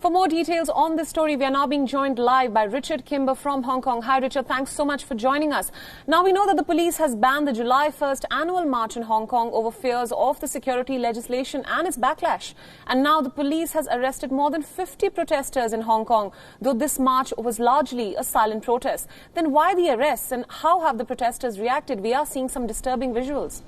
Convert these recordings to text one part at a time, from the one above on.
For more details on this story, we are now being joined live by Richard Kimber from Hong Kong. Hi, Richard. Thanks so much for joining us. Now, we know that the police has banned the July 1st annual march in Hong Kong over fears of the security legislation and its backlash. And now the police has arrested more than 50 protesters in Hong Kong, though this march was largely a silent protest. Then why the arrests and how have the protesters reacted? We are seeing some disturbing visuals.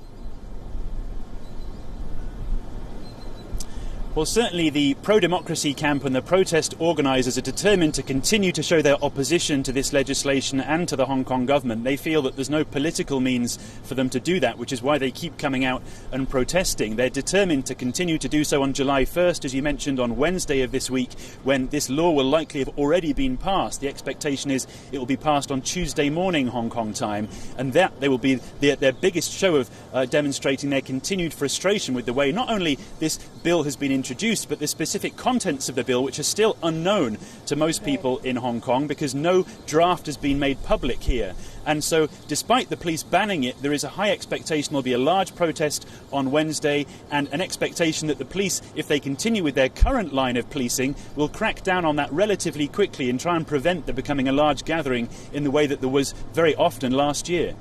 Well, certainly the pro-democracy camp and the protest organisers are determined to continue to show their opposition to this legislation and to the Hong Kong government. They feel that there's no political means for them to do that, which is why they keep coming out and protesting. They're determined to continue to do so on July 1st, as you mentioned, on Wednesday of this week, when this law will likely have already been passed. The expectation is it will be passed on Tuesday morning Hong Kong time, and that they will be their biggest show of demonstrating their continued frustration with the way not only this bill has been introduced, but the specific contents of the bill, which are still unknown to most people in Hong Kong because no draft has been made public here. And so, despite the police banning it, there is a high expectation there'll be a large protest on Wednesday and an expectation that the police, if they continue with their current line of policing, will crack down on that relatively quickly and try and prevent there becoming a large gathering in the way that there was very often last year.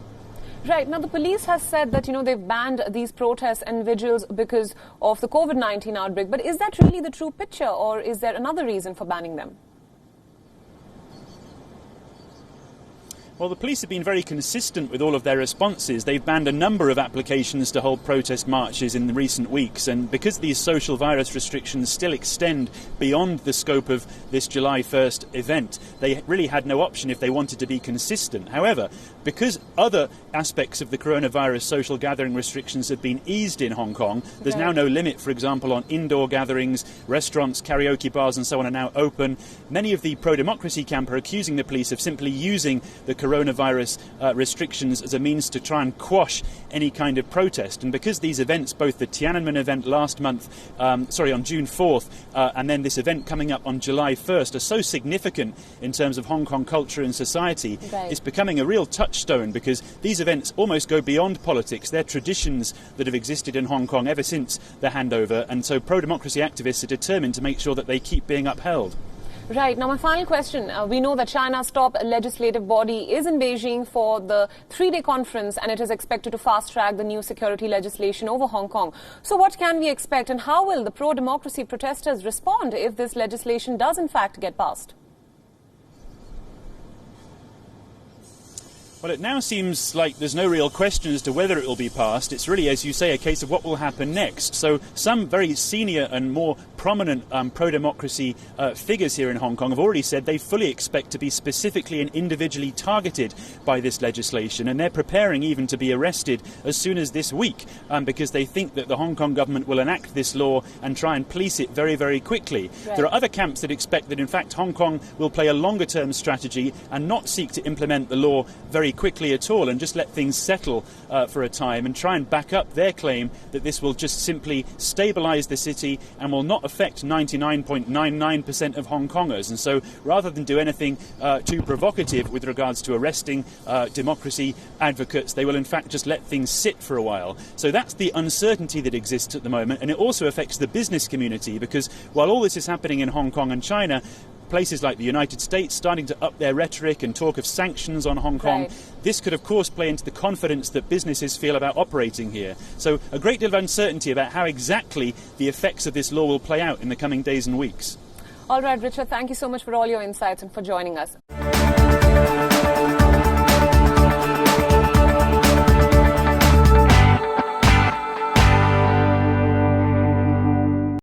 Right. Now, the police has said that, they've banned these protests and vigils because of the COVID-19 outbreak. But is that really the true picture, or is there another reason for banning them? Well, the police have been very consistent with all of their responses. They've banned a number of applications to hold protest marches in the recent weeks, and because these social virus restrictions still extend beyond the scope of this July 1st event, they really had no option if they wanted to be consistent. However, because other aspects of the coronavirus social gathering restrictions have been eased in Hong Kong, there's now no limit, for example, on indoor gatherings. Restaurants, karaoke bars and so on are now open. Many of the pro-democracy camp are accusing the police of simply using the coronavirus restrictions as a means to try and quash any kind of protest. And because these events, both the Tiananmen event last month, on June 4th, and then this event coming up on July 1st, are so significant in terms of Hong Kong culture and society, it's becoming a real touchstone because these events almost go beyond politics. They're traditions that have existed in Hong Kong ever since the handover, and so pro-democracy activists are determined to make sure that they keep being upheld. Right. Now, my final question. We know that China's top legislative body is in Beijing for the 3-day conference, and it is expected to fast-track the new security legislation over Hong Kong. So what can we expect, and how will the pro-democracy protesters respond if this legislation does in fact get passed? Well, it now seems like there's no real question as to whether it will be passed. It's really, as you say, a case of what will happen next. So some very senior and more prominent pro-democracy figures here in Hong Kong have already said they fully expect to be specifically and individually targeted by this legislation, and they're preparing even to be arrested as soon as this week because they think that the Hong Kong government will enact this law and try and police it very, very quickly. Right. There are other camps that expect that, in fact, Hong Kong will play a longer-term strategy and not seek to implement the law very quickly at all and just let things settle for a time and try and back up their claim that this will just simply stabilise the city and will not affect 99.99% of Hong Kongers. And so rather than do anything too provocative with regards to arresting democracy advocates, they will in fact just let things sit for a while. So that's the uncertainty that exists at the moment, and it also affects the business community because while all this is happening in Hong Kong and China, places like the United States starting to up their rhetoric and talk of sanctions on Hong Kong. Right. This could, of course, play into the confidence that businesses feel about operating here. So a great deal of uncertainty about how exactly the effects of this law will play out in the coming days and weeks. All right, Richard, thank you so much for all your insights and for joining us.